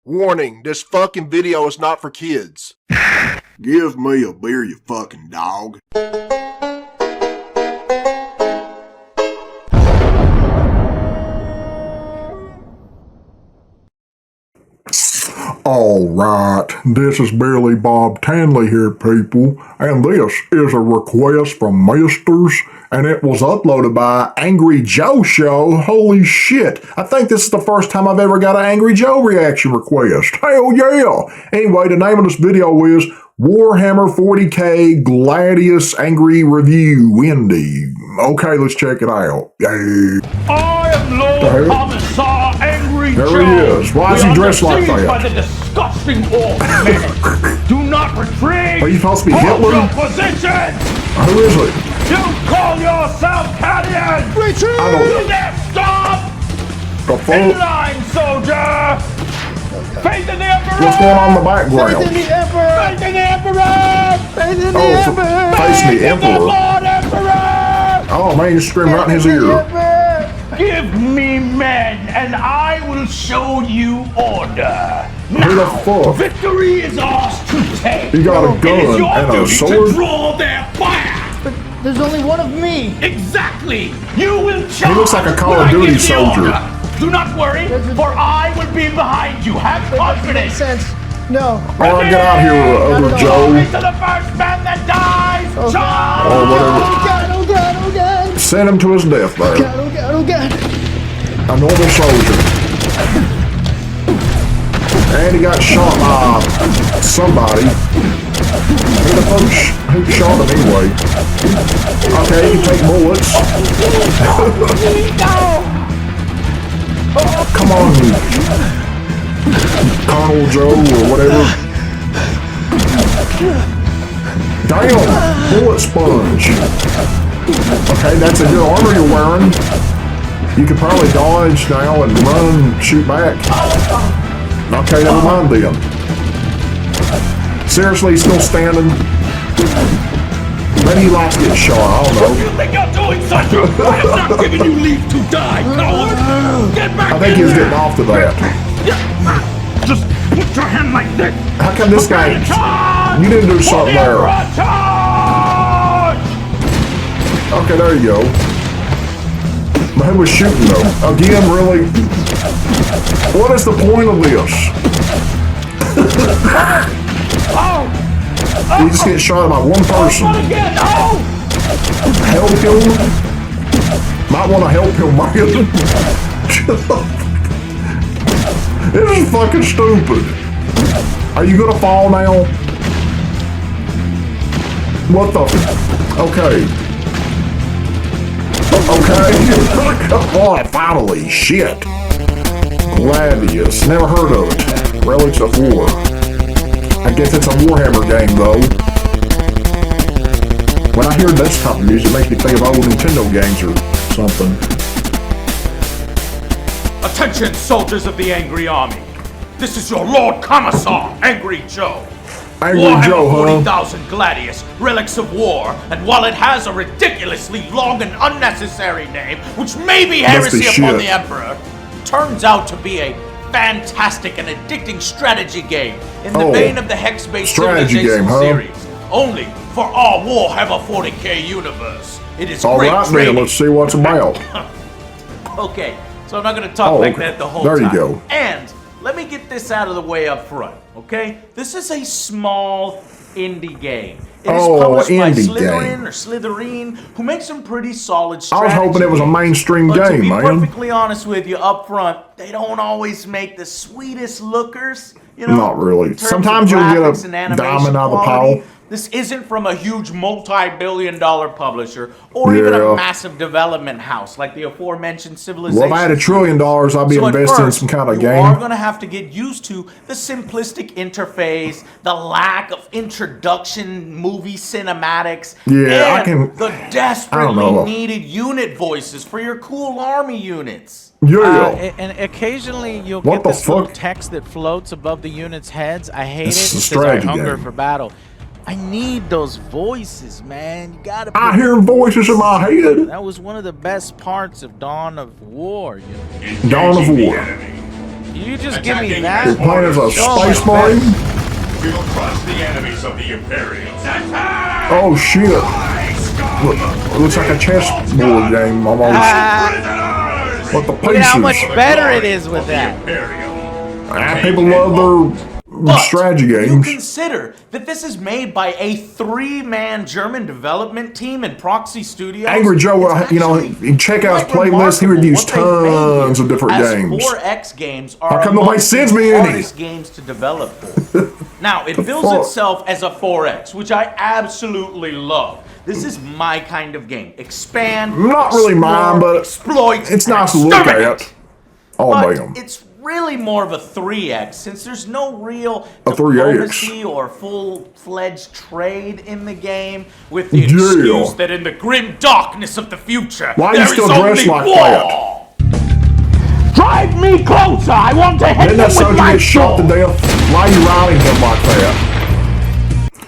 Warning, this fucking video is not for kids. Give me a beer, you fucking dog. Alright, this is Billy Bob Tanley here, people, and this is a request from Misters, and it was uploaded by AngryJoeShow. Holy shit, I think this is the first time I've ever got an Angry Joe reaction request. Hell yeah! Anyway, the name of this video is Warhammer 40k Gladius Angry Review Indie. Okay, let's check it out. Yay. I am Lord Commissar Angry Joe. There he is. Why is he dressed like that? By the disgusting orc men. Do not retreat. Are you supposed to be Hold Hitler? your position. Who is it? You call yourself Gladius. I Retreat. don't- Stop. The In fuck? line, soldier. Faith in the Emperor. What's going on in the background? Faith in the Emperor. Faith in the Emperor. Faith in the Emperor. Facing the Faith in the Emperor. Lord Emperor. Oh man, you screamed right in his ear. Give me men, and I will show you order. Who the fuck? Victory is ours to take. You got a It is gun your and a duty sword? to draw their fire. But there's only one of me. Exactly. You will charge. He looks like a Call when of I Duty give the soldier. order. Do not worry, for I will be behind you. Have That doesn't make confidence. sense. No. Alright, get out here, other Joe. Glory to the first man that dies. Oh, Charge. Or whatever. Oh God, oh God, oh God. Send him to his death there. God, oh God, oh God. A normal soldier. And he got shot by somebody. Who the fuck who shot him anyway? Okay, he can take bullets. Come on, Colonel Joe or whatever. Damn, bullet sponge. Okay, that's a good armor you're wearing. You could probably dodge now and run, shoot back. Okay, never mind then. Seriously, he's still standing? Maybe he likes getting shot, I don't know. You think you're doing something? I am not giving you leave to die, coward! Get back I think he was getting off to that. Just put your hand like this! How come this guy, Charge! you didn't do something there? Charge! Okay, there you go. But who was shooting though? Again, really? What is the point of this? Oh! You just get shot by one person. Not again! Oh! Help him? Might want to help him, man. This is fucking stupid. Are you gonna fall now? What the? Okay. Okay. Come on, finally. Shit. Gladius. Never heard of it. Relics of War. I guess it's a Warhammer game, though. When I hear this type of music, it makes me think of old Nintendo games or something. Attention, soldiers of the Angry Army! This is your Lord Commissar, Angry Joe. Angry Warhammer Joe, huh? 40,000 Gladius, Relics of War, and while it has a ridiculously long and unnecessary name, which may be Must be heresy upon shit. the Emperor, turns out to be a fantastic and addicting strategy game in the vein of the Hex-based strategy Civilization game, huh? series. Only for our Warhammer 40k universe. It is great Alright, then, training. let's see what's about. Okay, so I'm not going to talk like okay. that the whole There time. you go. And let me get this out of the way up front, okay? This is a small indie game. It is published by indie Slytherin game. or Slytherin, who makes some pretty solid I was strategy hoping it was a games. mainstream But to game, be man. perfectly honest with you up front, they don't always make the sweetest lookers. You know, Not really. in terms of Sometimes you'll get a graphics and animation diamond out of the quality. pile. This isn't from a huge multi-billion-dollar publisher or even a Yeah. massive development house like the aforementioned Civilization. Well, if I had $1 trillion, I'd be So at investing in first, some kind of you game. are going to have to get used to the simplistic interface, the lack of introduction movie cinematics, Yeah, I and can- the I don't desperately know. needed unit voices for your cool army units. Yeah. And occasionally you'll What get the this little fuck? text that floats above the units' heads. I hate This it. is a It says, strategy I hunger game. for battle. I need those voices, man. You gotta. I put- hear voices in my head. That was one of the best parts of Dawn of War. You know? Dawn of War. You just give me You're that. playing as a Oh, space my marine? We will crush the enemies of the Imperials. Attack! Oh shit. It looks like a chessboard game almost. Prisoners! But the Look at how much pieces. better it is with that. People love their But strategy you games. consider that this is made by a 3-man German development team in Proxy Studios. Angry Joe, It's you know, actually you check out his quite playlist. He remarkable reviews what they've made tons here, of different as games. 4X games How are come nobody amongst sends the me any? hardest games to develop for. Now, it bills fuck? itself as a 4X, which I absolutely love. This is my kind of game. Expand, Not really mine, explore, but exploit, it's and nice to look exterminate. at. Oh, But damn. it's really more of a 3X, since there's no real A 3X. diplomacy or full-fledged trade in the game, with the Yeah. excuse that in the grim darkness of the future, Why are you there still is dressed only like war. that? Drive me closer! I want to hit Didn't that soldier get shot to death? Why are you riding him like that?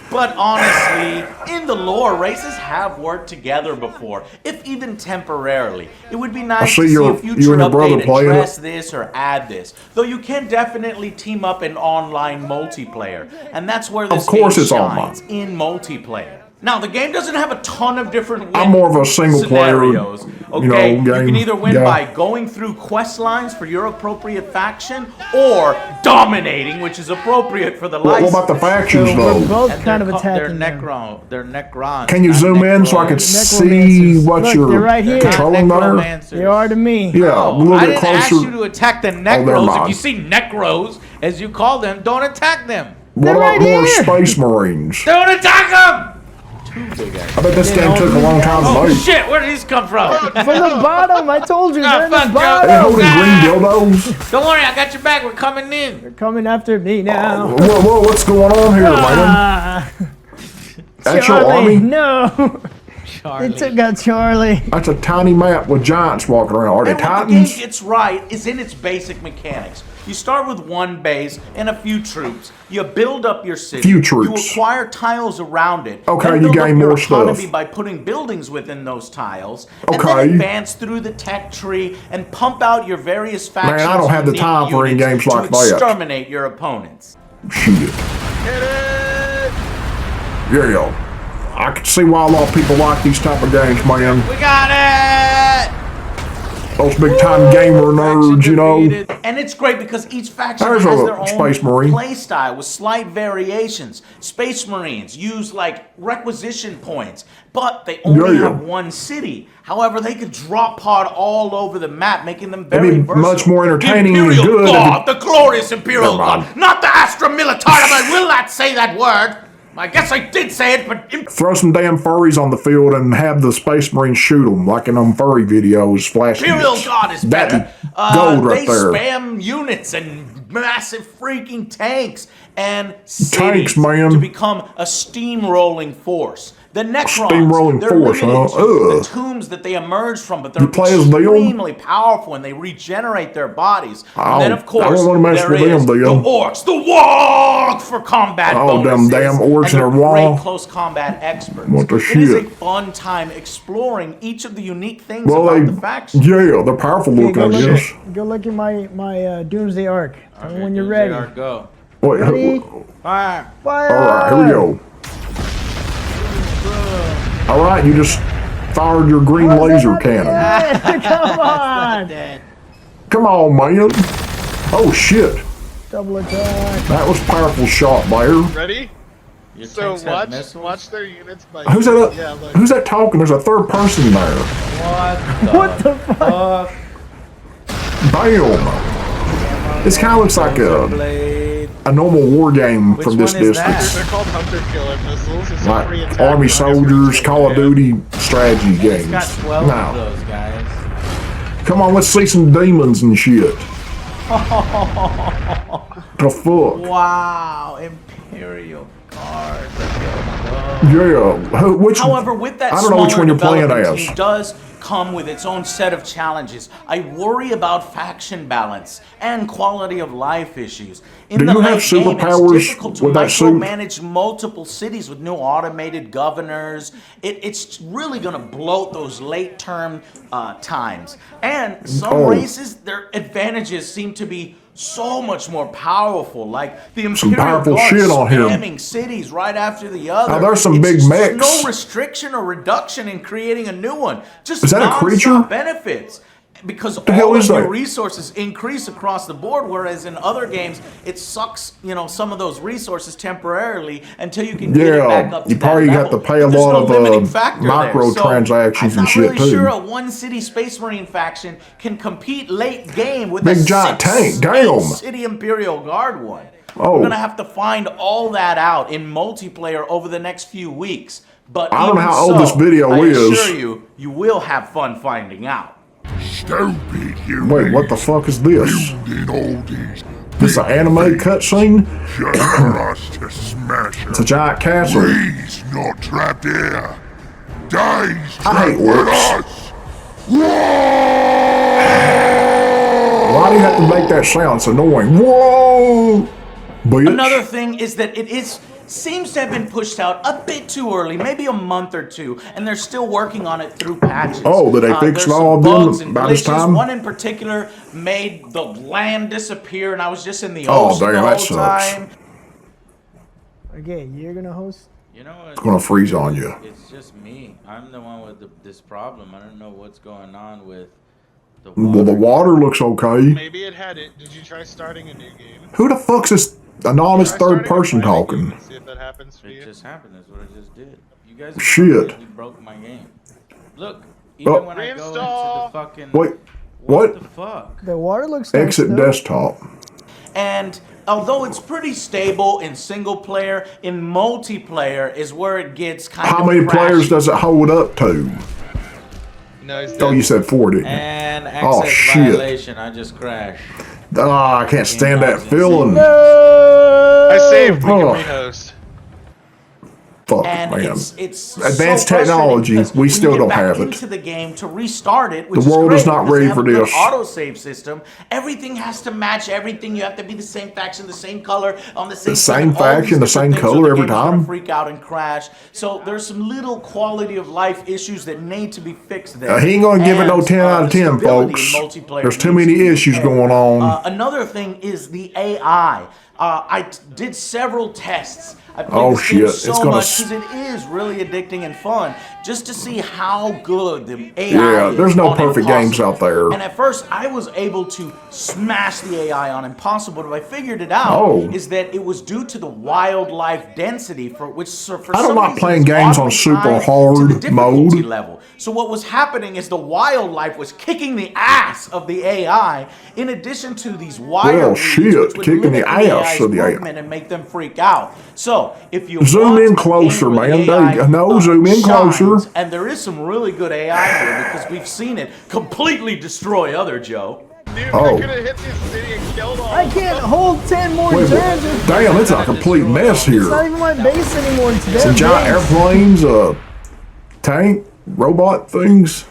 But honestly, in the lore, races have worked together before, if even temporarily. It would be nice see to see you a and future your brother update playing address it. this or add this. Though you can definitely team up in online multiplayer, and that's where this course game it's online. shines, in multiplayer. Now, the game doesn't have a ton of different I'm more of a single player, scenarios, okay? you know, You game. can either win Yeah. by going through quest lines for your appropriate faction, or dominating, which is appropriate for the What license. about the factions, We're though? both And kind of they're attacking them. They're Necrons. Can you not zoom in so I can necros. see Necromancers. what Look, you're they're right here. controlling there? Necromancers. They are to me. Yeah, a Oh, little I bit didn't ask closer. you to attack the never Necros. mind. If you see Necros, as you call them, don't attack them. What They're about right more here. Space Marines? Don't attack them! I bet this game took a long time to Oh make. shit, where did these come from? From the bottom, I told you, they're in the fuck, Joe. Are they bottom. holding green dildos? Don't worry, I got your back. We're coming in. They're coming after me now. Whoa, what's going on here, man? Ah, That's your Charlie, army? no. Charlie. They took out Charlie. That's a tiny map with giants walking around. Are they And what the game titans? gets right is in its basic mechanics. You start with one base and a few troops. You build up your city. Few troops. You acquire tiles around it. Okay, then you build up gain your more economy stuff. by putting buildings within those tiles. And Okay. then advance through the tech tree and pump out your various factions. I don't have the unique time for any units games like to that. exterminate your opponents. Shit. Yeah. I can see why a lot of people like these type of games, man. We got it! Those big time gamer nerds, you know. Defeated. And it's great because each faction There's has a their own Space Marine. play style with slight variations. Space Marines use like requisition points, but they only Yeah. have one city. However, they could drop pod all over the map, making them It'd very be versatile. much more The entertaining and Imperial good if God, the glorious Imperial Never mind. God, not the Astra Militarum. I will not say that word. I guess I did say it, but Throw some damn furries on the field and have the Space Marines shoot them, like in them furry videos, flashing. Imperial God is better. Gold right they there. spam units and massive freaking tanks and cities Tanks, man. to become a steamrolling force. The Necrons, Steamrolling they're force, limited huh? to the Ugh. tombs that they emerge from, but they're You play as them? extremely powerful and they regenerate their bodies. Oh, And then, of course, I don't wanna mess there with is them, the Dale. orcs, the warg for combat Oh, them bonuses. damn orcs and they're and their great warg. close combat experts. What the It is a shit? fun time exploring each of the unique things Well, about the factions. yeah, they're powerful Hey, looking, I guess. go look at my Doomsday Arc. Tell me when you're ready. Go. Wait, Ready? Fire. Fire! all right, here we go. All right, you just fired your green How's that laser not cannon. dead? Come on! Dead. Come on, man. Oh shit, Double attack. that was a powerful shot, Bayer. Ready? Your So tanks have watch missiles? their units by Who's that? Yeah, look. Who's that talking? There's a third person there. What the fuck? Bam. This kind of looks like Blade. a normal war game Which from this one is that? distance. They're called hunter killer missiles. It's Like free attack Army on Soldiers, every Call of single Duty strategy It's games. got 12 of Now, those guys. come on, let's see some demons and shit. The fuck? Wow, Imperial Guard. Yeah. Which? However, with that I don't know which one smaller you're playing development as. team does come with its own set of challenges. I worry about faction balance and quality of life issues. In Do the you have late game, superpowers it's difficult to with that suit? micromanage multiple cities with new automated governors. It's really going to bloat those late-term times. And some Oh. races, their advantages seem to be so much more powerful. Like the Some Imperial powerful Guard shit on here. spamming cities right after the other. Now, there's some It's big just mechs. no restriction or reduction in creating a new one. Just Is that a nonstop creature? benefits. Because the hell all is of your that? resources increase across the board, whereas in other games it sucks, some of those resources temporarily until you can get it back up to you probably that got level. to pay a But there's lot no of limiting factor there. microtransactions So and shit I'm not really too. sure a one-city Space Marine faction can compete late game with Big a giant tank, damn. city Imperial Guard one. Oh. We're gonna have to find all that out in multiplayer over the next few weeks. But I don't know even how old this video I is. assure you, you will have fun finding out. Stupid human. Wait, what the fuck is this? Building all these This an anime cutscene? just for us to smash It's a them. giant castle. We's not trapped here. Days I trapped hate with orcs. us. Why do you have to make that sound? It's annoying. Whoa! Bitch. Another thing is that seems to have been pushed out a bit too early, maybe a month or two, and they're still working on it through patches. Oh, did they fix there's all of some them bugs and by this glitches. time? One in particular made the land disappear, and I was just in the Oh, ocean damn, the that whole sucks. time. Okay, you're gonna host. You know what? It's gonna freeze on you. It's just me. I'm the one with this problem. I don't know what's going on with the Well, the water looks okay. Maybe it had it. Did you try starting a new game? Who the fuck's this anonymous Try third starting a person brand new talking? game and see if that happens for It you. just happened. That's what I just did. You guys Shit. completely broke my game. Look, even Oh. when I go into Reinstall. the fucking Wait, what what? the fuck? The water looks nice, Exit though. desktop. And although it's pretty stable in single player, in multiplayer is where it gets kind of How many players crashy. does it hold up to? No, he's Oh, dead. you said 4, didn't you? And Oh, access shit. violation. I just crashed. Ah, I can't stand that feeling. I saved. We can Oh. rehost. Fuck, And man. it's Advanced so frustrating technology, because we when still you get don't back have it. into the game to restart it, which The world is is great not because ready they have for a good this. autosave system. Everything has to match everything. You have to be the same faction, the same color, on the same same team, all faction, these the same different things, or color the every game's gonna time? freak out and crash. So there's some little quality of life issues that need to be fixed there. He ain't gonna give it no And, 10 out of the 10, stability folks. in multiplayer There's too needs many to be issues fixed. going on. Another thing is the AI. I did several tests. I played Oh, this game shit. so It's gonna much because it is really addicting and fun just to see how good the AI Yeah, is there's no on perfect games Impossible. out there. And at first, I was able to smash the AI on Impossible, but I figured it out Oh. is that it was due to the wildlife density for which for I don't some like reason playing is games on oddly super tied to hard the difficulty mode. level. So what was happening is the wildlife was kicking the ass of the AI, in addition to these wire Well, reads, shit, which would kicking limit the ass AI's of the AI. movement and make them freak out. So if you Zoom want in a closer, game where man. the AI, No, zoom in shines, closer. and there is some really good AI here because we've seen it completely destroy other Joe. Dude, Oh. I could have hit this city and killed all I of can't them. hold 10 more Wait, turns. damn, it's a complete mess It's not here. even my base anymore. It's Some their giant base. airplanes, tank, robot things.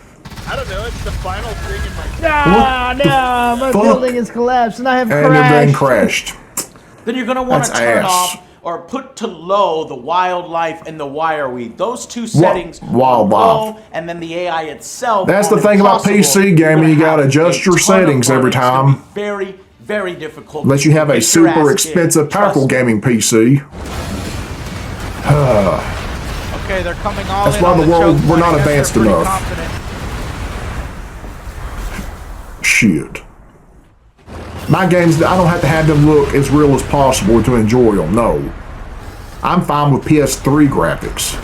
I don't know. It's the final thing in my. No, my Fuck. building is collapsed and I have And they're being crashed. crashed. Then you're going to want to That's turn ass. off or put to low the wildlife and the wire weed. Those two settings are wildlife. low, and then the AI itself. That's the on thing about Impossible, PC you're gaming, gonna you gotta have adjust a your ton of settings fun. every It's gonna time. be very, very difficult. Unless you have a Get your ass super kicked. expensive, powerful Trust me. gaming PC. Okay, they're coming all That's in why on the world- choke we're point. not I guess advanced they're pretty enough. confident. Shit. My games, I don't have to have them look as real as possible to enjoy them, no. I'm fine with PS3 graphics.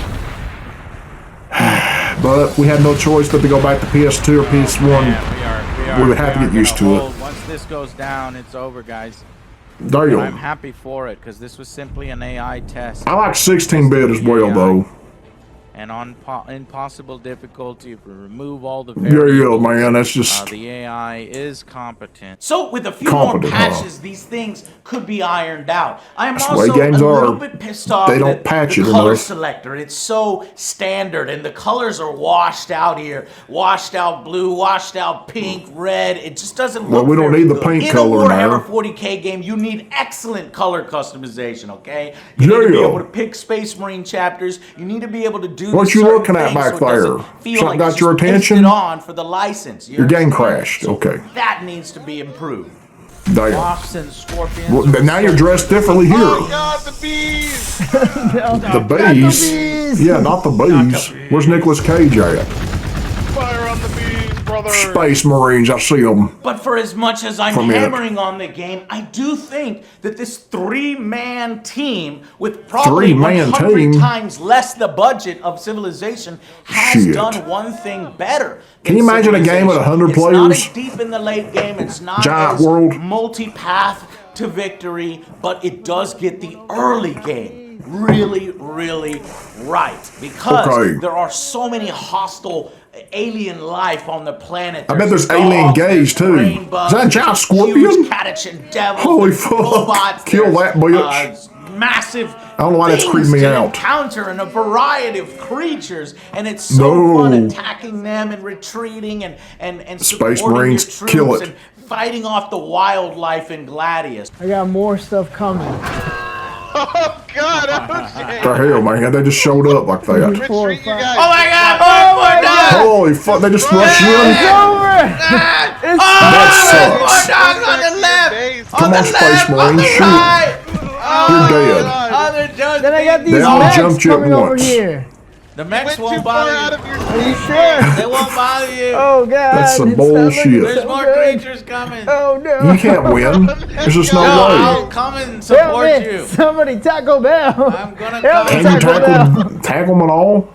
But we had no choice but to go back to PS2 or PS1. Yeah, We would have to get gonna used to it. hold. Once this goes down, it's over, guys. I'm Damn. happy for it because this was simply an AI test. I like 16-bit as well, though. And on impossible difficulty, if we remove all the Yeah, variables, man, that's just... the AI is competent. So with a few Competent, more huh? patches, these things could be ironed out. I am That's the way also a games little are. bit pissed off They don't that patch the it color enough. selector, it's so standard and the colors are washed out here. Washed out blue, washed out pink, red. It just doesn't look Well, we don't very need the good. paint In color a Warhammer now. 40K game, you need excellent color customization, okay? You need to be Yeah. able to pick Space Marine chapters. You need to be able to do What you certain looking at things back so it doesn't there? feel Something like got it's your just pasted attention? on for the license. You Your game understand? crashed. So Okay. that needs to be improved. Damn. wasps and scorpions. Well, now you're dressed differently here. Oh God, the bees! The bees? Yeah, not the bees. Where's Nicolas Cage at? Fire on the bees, brother! Space Marines, I see them. But for as much as I'm For a minute. hammering on the game, I do think that this three-man team with probably Three-man 100 team? times less the budget of Civilization has Shit. done one thing better. Can you than imagine a game with Civilization. 100 It's not players? as deep in the late game. It's not Giant as world? multi-path to victory, but it does get the early game really, really right. Because Okay. there are so many hostile alien life on the planet. I bet there's alien dogs, gays, too. rain bugs, Is that a giant scorpion? huge catechine devils, Holy there's fuck. robots, Kill there's, that bitch. Massive I don't know why that's things creeping me to out. encounter and a variety of creatures, and it's so No. fun attacking them and retreating and Space supporting Marines, your troops kill it. and fighting off the wildlife in Gladius. I got more stuff coming. Oh God, OJ! The hell, man? They just showed up like that. Retreat, you guys! Oh my God! More dogs! Holy fuck, they just rushed It's in? over! That More sucks. dogs on the left! Base. Come on, Space left, on Marine, the shoot. right! You're dead. Other dogs Then I got these They all mechs jumped you at coming over once. here. The Went mechs too won't far bother out you. of your Are you sure? They won't bother you. Oh God. That's some it's not bullshit. looking There's so more good. creatures coming. Oh no. You can't win. There's just no I'll way. come and Help support me. you. Somebody Taco Bell. I'm gonna Help come. me, Can you Taco Bell. tackle them at all?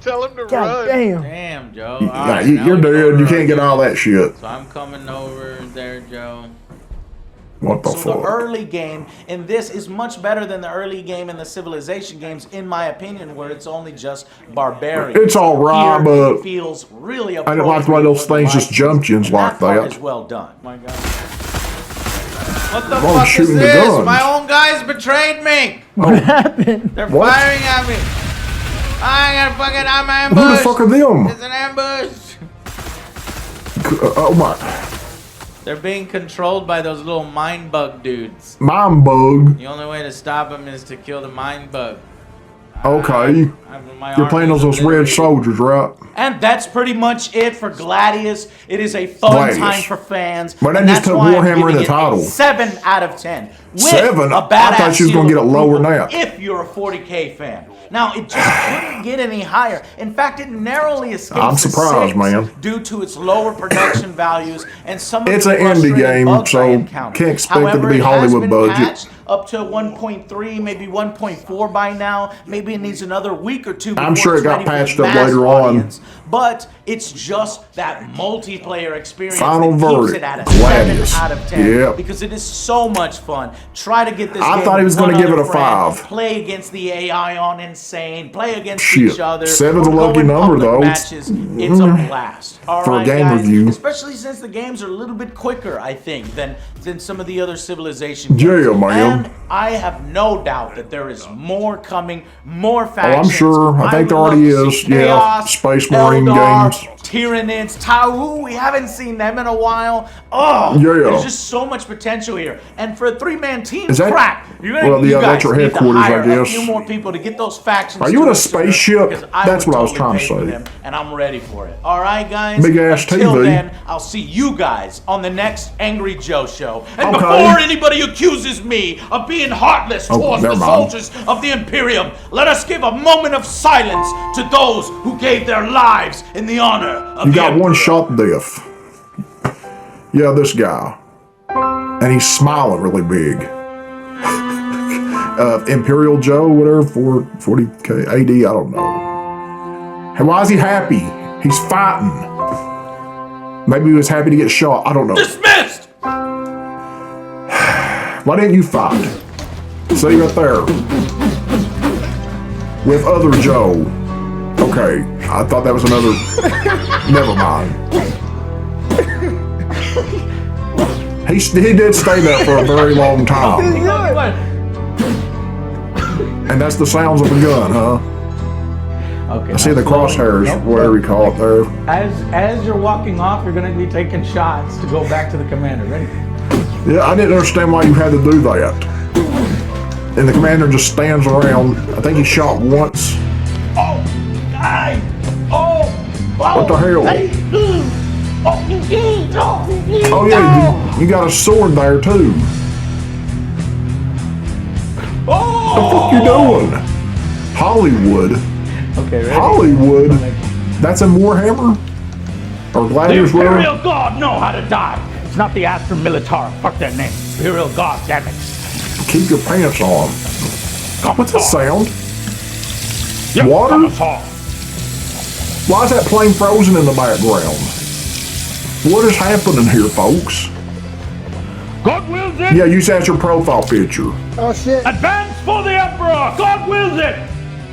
Tell him to God run. damn. Damn, Joe. Yeah, Alright, now you're we go dead. You over can't get all that shit. So I'm coming over there, Joe. What the So the fuck? early game in this is much better than the early game in the Civilization games, in my opinion, where it's only just barbarians. It's all right, Here, but it feels really I didn't like the way those things just jumped you and like part that. is well done. My God. What the Oh, fuck is shooting the this? guns. My own guys betrayed me. What happened? They're What? firing at me. I'm Who the ambushed. fuck are them? It's an ambush. Oh my. They're being controlled by those little mind bug dudes. Mind bug. The only way to stop them is to kill the mind bug. Okay. You're playing those red soldiers, right? And that's pretty much it for Gladius. It is a fun Gladius. time for fans. But they and just that's took why I'm Warhammer in giving the it a title. 7 out of 10. With 7? A I badass thought you was gonna seal get of it lower than approval that. If you're a 40K fan. Now, it just couldn't get any higher. In fact, it narrowly escaped I'm the surprised, 6 man. due to its lower production values and some of It's the an indie frustrating game, bugs so I encountered. can't expect it to However, be has Hollywood been budget. patched up to 1.3, maybe 1.4 by now. Maybe it needs another week or two before I'm sure it's it got ready for the patched up mass later on. audience. But it's just that multiplayer experience Final that keeps verdict, it at a Gladius. 7 out of 10. Yep. Because it is so much fun. Try to get this I game thought he was with gonna one give it other a friend. 5. Play against the AI on Insane. Play against Shit. each other. 7's a Or go lucky in number, public though. Matches. It's a blast. All For a right, game guys. review. Especially since the games are a little bit quicker, I think, than some of the other Civilization games. Yeah, man. And I have no doubt that there is more coming, more factions. sure. I think there would already love to is. see Yeah, Chaos, Space Marine Eldar, games. Tyranids, Tau, we haven't seen them in a while. Oh, Yeah. there's just so much potential here. And for a 3-man team, Is that- crap. You're gonna, well, you yeah, guys that's your need headquarters, to hire I guess. a few more people to get those factions. Are you in a to us, spaceship? because I That's would what I was totally trying to pay for say. them, and I'm ready for it. All right, guys? Big ass Until TV. then, I'll see you guys on the next Angry Joe show. And Okay. before anybody accuses me of being heartless Oh, towards the never mind. soldiers of the Imperium, let us give a moment of silence to those who gave their lives in the honor of You the got one Emperor. shot to death. Yeah, this guy. And he's smiling really big. Imperial Joe, whatever, 40K AD, I don't know. Hey, why is he happy? He's fighting. Maybe he was happy to get shot. I don't know. Dismissed! Why didn't you fight? See right there. With other Joe. Okay, I thought that was another. Never mind. He did stay there for a very long time. And that's the sounds of a gun, huh? Okay. I see the crosshairs, whatever you call it there. As you're walking off, you're going to be taking shots to go back to the commander. Ready? Yeah, I didn't understand why you had to do that. And the commander just stands around. I think he shot once. Oh, What the hell? Oh yeah, you got a sword there too. Oh! The fuck you doing? Hollywood. Okay, ready? Hollywood. That's in Warhammer? Or The Gladius, whatever? Imperial God know how to die. It's not the Astra Militara. Fuck that name. Imperial God, damn it. Keep your pants on. What's that sound? Yep, Water? Commissar. Why is that plane frozen in the background? What is happening here, folks? God wills it. Yeah, use that as your profile picture. Oh shit. Advance for the Emperor. God wills it.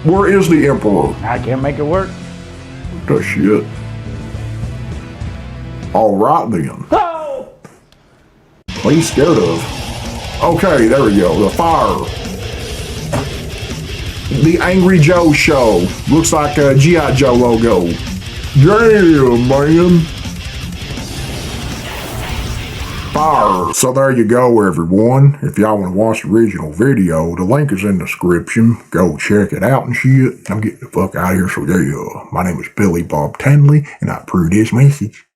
Where is the Emperor? I can't make it work. The shit. Alright then. Oh! What are you scared of? Okay, there we go. The fire. The Angry Joe Show. Looks like a G.I. Joe logo. Damn, man. Fire. So there you go, everyone. If y'all want to watch the original video, the link is in the description. Go check it out and shit. I'm getting the fuck out of here. So yeah, my name is Billy Bob Tanley, and I approve this message.